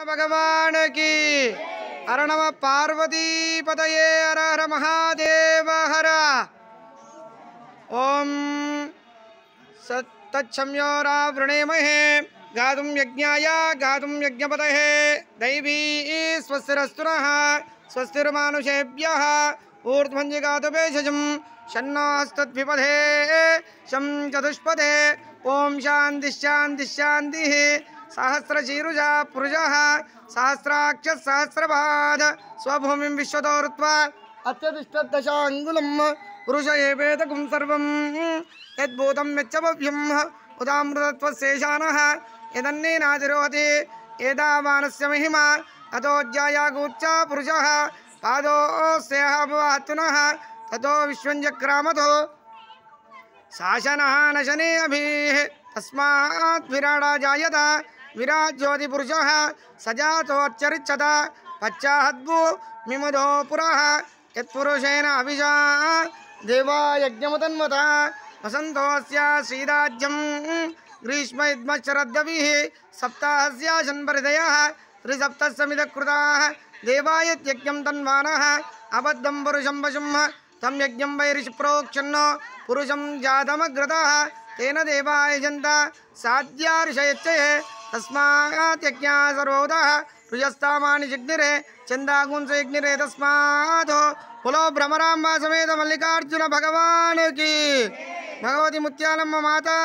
भगवान की हर नम पार्वती पतये हर हर महादेव हर ओम तत्संयोरावृणेमहे गातुं यज्ञाय गातुं यज्ञपतये दैवी स्वस्तिरस्तुनः स्वस्तिर्मानुषेभ्यः ऊर्ध्वञ्जिगातुभेषजं शन्नोऽस्तद्विपदे शं चतुष्पदे ओम शांति शांति शांति सहस्रशीरुषा पुरुषः सहस्राक्ष सहस्रपाद स्वभूमिं विश्वतोरुत्वा अत्यतिष्ठदशाङ्गुलं पुरुष एवेदकं सर्वं यद्भूतं यच्चभव्यम् उदामृतत्वशेषानः यदन्नेनातिरोहति एतावानस्य महिमा ततोऽज्यायागूच्चा पुरुषः पादोऽस्यः भवतुनः ततो विश्वञ्जक्रामतो शासनः नशने अभिः तस्मात् विराडा जायत विराट ज्योति पुरुषः सजातोच्चरिच्छत पश्चाद्भू मिमुदो पुरः यत्पुरुषेण अभिषा देवा यज्ञमुतन्मता वसन्तोऽस्य श्रीराज्यं ग्रीष्म इद्मशरद्गविः सप्ताहस्य शन्परिदयः त्रिसप्तस्समितकृताः देवाय यज्ञं तन्वानः अबद्धं पुरुषं पशुं तं यज्ञं वैरिषि प्रोक्षन्नो पुरुषं जातमग्रतः तेन देवाय जन्ता साध्या ऋषयच्चये तस्मात् यज्ञः सर्वोदः ऋजस्तामानि जिग्निरे चन्दागुंस यज्ञिरे तस्मात् कुलो भ्रमराम्बा समेत मल्लिकार्जुन भगवान की भगवती मुत्यालम्मा माता।